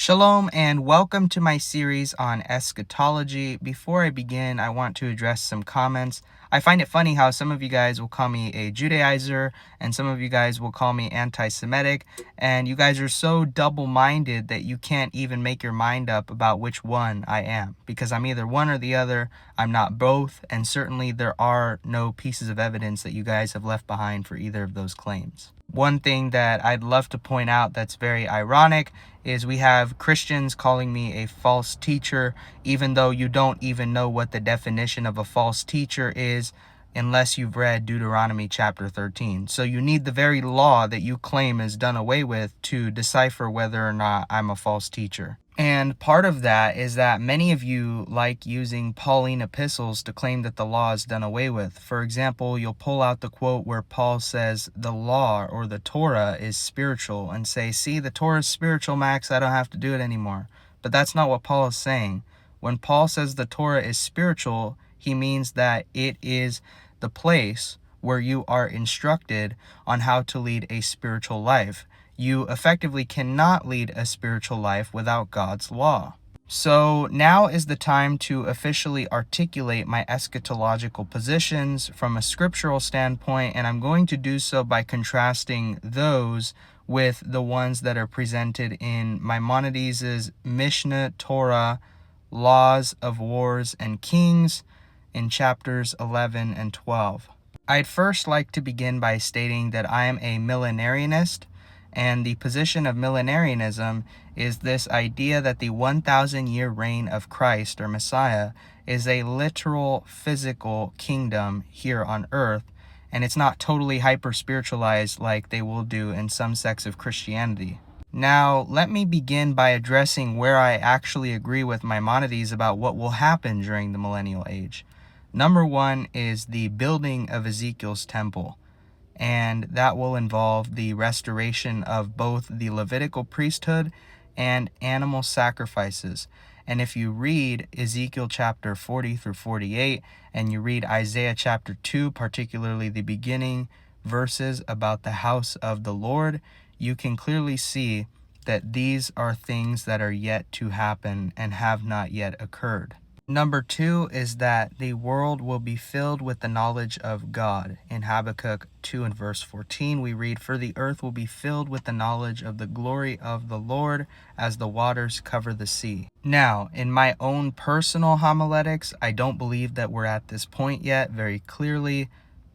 Shalom and welcome to my series on eschatology. Before I begin, I want to address some comments. I find it funny how some of you guys will call me a Judaizer and some of you guys will call me anti-Semitic, and you guys are so double-minded that you can't even make your mind up about which one I am, because I'm either one or the other. I'm not both, and certainly there are no pieces of evidence that you guys have left behind for either of those claims. One thing that I'd love to point out that's very ironic is we have Christians calling me a false teacher, even though you don't even know what the definition of a false teacher is unless you've read Deuteronomy chapter 13. So you need the very law that you claim is done away with to decipher whether or not I'm a false teacher. And part of that is that many of you like using Pauline epistles to claim that the law is done away with. For example, you'll pull out the quote where Paul says the law or the Torah is spiritual and say, see, the Torah is spiritual, Max, I don't have to do it anymore. But that's not what Paul is saying. When Paul says the Torah is spiritual, he means that it is the place where you are instructed on how to lead a spiritual life. You effectively cannot lead a spiritual life without God's law. So now is the time to officially articulate my eschatological positions from a scriptural standpoint, and I'm going to do so by contrasting those with the ones that are presented in Maimonides' Mishnah Torah, Laws of Wars and Kings, in chapters 11 and 12. I'd first like to begin by stating that I am a millenarianist. And the position of millenarianism is this idea that the 1,000-year reign of Christ or Messiah is a literal physical kingdom here on earth, and it's not totally hyper-spiritualized like they will do in some sects of Christianity. Now, let me begin by addressing where I actually agree with Maimonides about what will happen during the millennial age. Number one is the building of Ezekiel's temple. And that will involve the restoration of both the Levitical priesthood and animal sacrifices. And if you read Ezekiel chapter 40 through 48, and you read Isaiah chapter 2, particularly the beginning verses about the house of the Lord, you can clearly see that these are things that are yet to happen and have not yet occurred. Number two is that the world will be filled with the knowledge of God. In Habakkuk 2 and verse 14, we read, "For the earth will be filled with the knowledge of the glory of the Lord as the waters cover the sea." Now, in my own personal homiletics, I don't believe that we're at this point yet very clearly.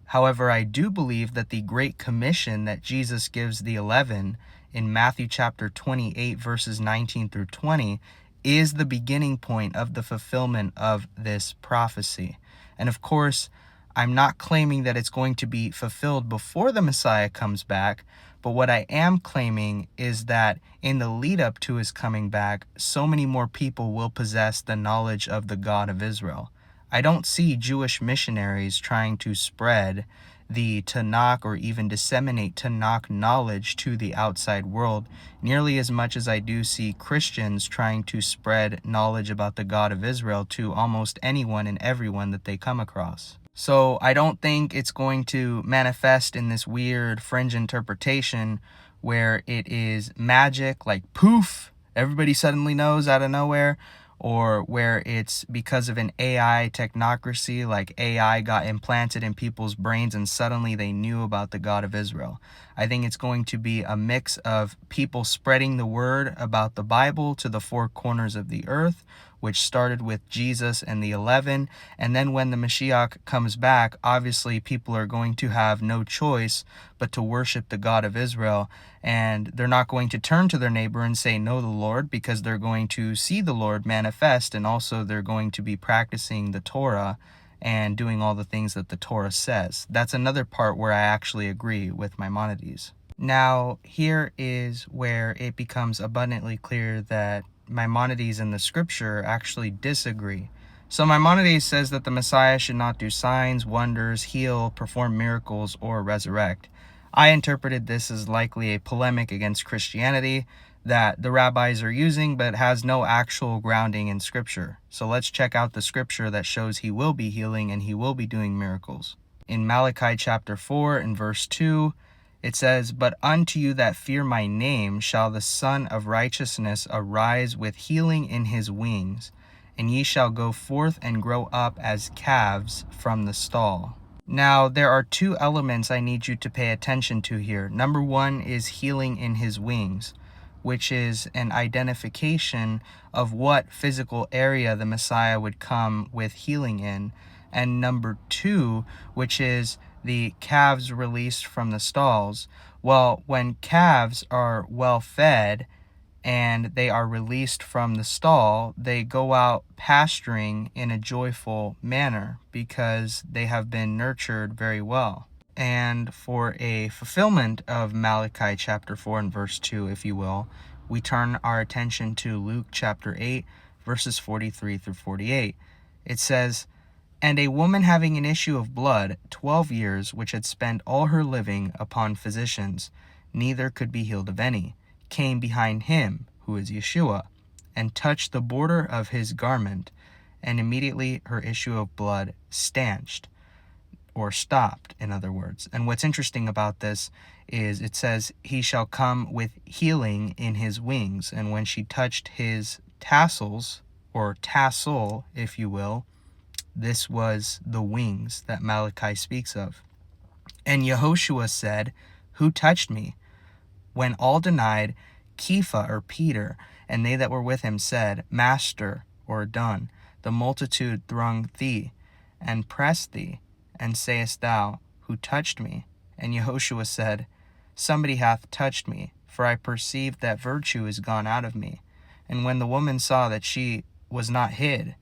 However, I do believe that the Great Commission that Jesus gives the 11 in Matthew chapter 28, verses 19 through 20, is the beginning point of the fulfillment of this prophecy. And of course, I'm not claiming that it's going to be fulfilled before the Messiah comes back, but what I am claiming is that in the lead up to his coming back, so many more people will possess the knowledge of the God of Israel. I don't see Jewish missionaries trying to spread the Tanakh or even disseminate Tanakh knowledge to the outside world nearly as much as I do see Christians trying to spread knowledge about the God of Israel to almost anyone and everyone that they come across. So I don't think it's going to manifest in this weird fringe interpretation where it is magic, like poof, everybody suddenly knows out of nowhere, or where it's because of an AI technocracy, like AI got implanted in people's brains and suddenly they knew about the God of Israel. I think it's going to be a mix of people spreading the word about the Bible to the four corners of the earth, which started with Jesus and the 11. And then when the Mashiach comes back, obviously people are going to have no choice but to worship the God of Israel. And they're not going to turn to their neighbor and say, know the Lord, because they're going to see the Lord manifest. And also they're going to be practicing the Torah and doing all the things that the Torah says. That's another part where I actually agree with Maimonides. Now, here is where it becomes abundantly clear that Maimonides and the scripture actually disagree. So Maimonides says that the Messiah should not do signs, wonders, heal, perform miracles, or resurrect. I interpreted this as likely a polemic against Christianity that the rabbis are using, but has no actual grounding in scripture. So let's check out the scripture that shows he will be healing and he will be doing miracles. In Malachi chapter 4 and verse 2, It says, "But unto you that fear my name shall the Son of Righteousness arise with healing in his wings, and ye shall go forth and grow up as calves from the stall." Now, there are two elements I need you to pay attention to here. Number one is healing in his wings, which is an identification of what physical area the Messiah would come with healing in. And number two, which is the calves released from the stalls. Well, when calves are well fed and they are released from the stall, they go out pasturing in a joyful manner because they have been nurtured very well. And for a fulfillment of Malachi chapter 4 and verse 2, if you will, we turn our attention to Luke chapter 8, verses 43 through 48. It says, "And a woman having an issue of blood 12 years, which had spent all her living upon physicians, neither could be healed of any, came behind him," who is Yeshua, "and touched the border of his garment, and immediately her issue of blood stanched," or stopped, in other words. And what's interesting about this is it says, "He shall come with healing in his wings." And when she touched his tassels, or tassel, if you will, this was the wings that Malachi speaks of. "And Yehoshua said, Who touched me? When all denied, Kepha, or Peter, and they that were with him said, Master, or done, the multitude throng thee, and press thee, and sayest thou, Who touched me? And Yehoshua said, Somebody hath touched me, for I perceive that virtue is gone out of me. And when the woman saw that she was not hid,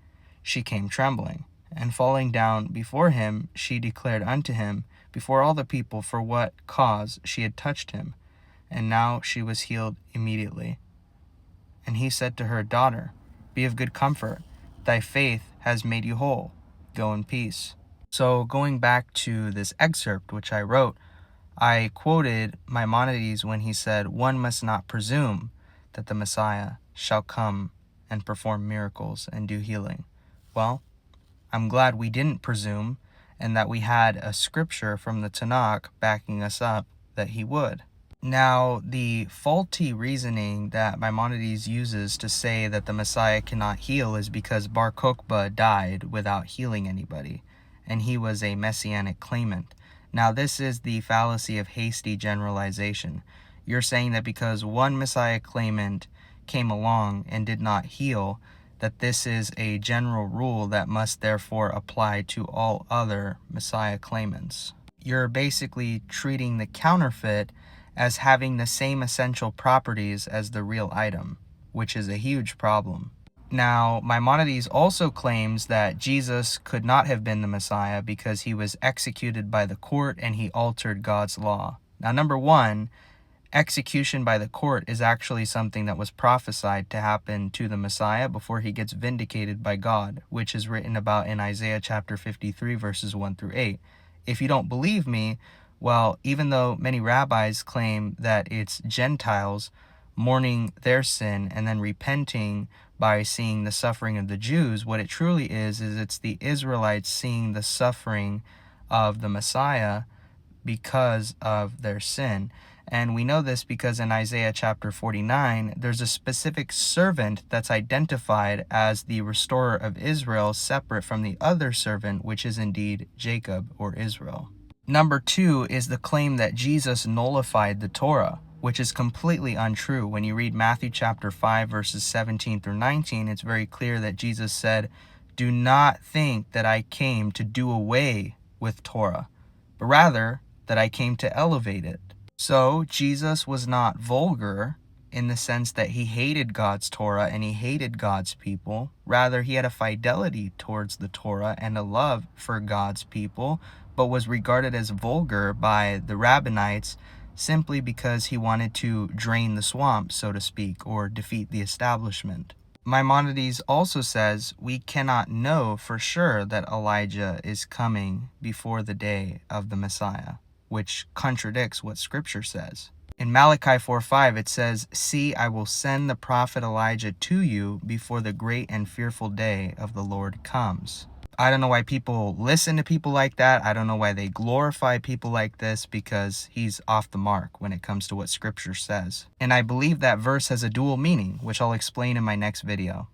she came trembling, and falling down before him, she declared unto him before all the people for what cause she had touched him. And now she was healed immediately. And he said to her, Daughter, be of good comfort. Thy faith has made you whole. Go in peace." So going back to this excerpt which I wrote, I quoted Maimonides when he said, "One must not presume that the Messiah shall come and perform miracles and do healing." Well, I'm glad we didn't presume, and that we had a scripture from the Tanakh backing us up that he would. Now, the faulty reasoning that Maimonides uses to say that the Messiah cannot heal is because Bar Kokhba died without healing anybody, and he was a Messianic claimant. Now, this is the fallacy of hasty generalization. You're saying that because one Messiah claimant came along and did not heal, that this is a general rule that must therefore apply to all other Messiah claimants. You're basically treating the counterfeit as having the same essential properties as the real item, which is a huge problem. Now, Maimonides also claims that Jesus could not have been the Messiah because he was executed by the court and he altered God's law. Now, number one, execution by the court is actually something that was prophesied to happen to the Messiah before he gets vindicated by God, which is written about in Isaiah chapter 53, verses 1 through 8. If you don't believe me, well, even though many rabbis claim that it's Gentiles mourning their sin and then repenting by seeing the suffering of the Jews, what it truly is it's the Israelites seeing the suffering of the Messiah because of their sin. And we know this because in Isaiah chapter 49, there's a specific servant that's identified as the restorer of Israel, separate from the other servant, which is indeed Jacob or Israel. Number two is the claim that Jesus nullified the Torah, which is completely untrue. When you read Matthew chapter 5, verses 17 through 19, it's very clear that Jesus said, "Do not think that I came to do away with Torah, but rather that I came to elevate it." So Jesus was not vulgar in the sense that he hated God's Torah and he hated God's people. Rather, he had a fidelity towards the Torah and a love for God's people, but was regarded as vulgar by the rabbinites simply because he wanted to drain the swamp, so to speak, or defeat the establishment. Maimonides also says we cannot know for sure that Elijah is coming before the day of the Messiah, which contradicts what Scripture says. In Malachi 4:5, it says, "See, I will send the prophet Elijah to you before the great and fearful day of the Lord comes." I don't know why people listen to people like that. I don't know why they glorify people like this, because he's off the mark when it comes to what Scripture says. And I believe that verse has a dual meaning, which I'll explain in my next video.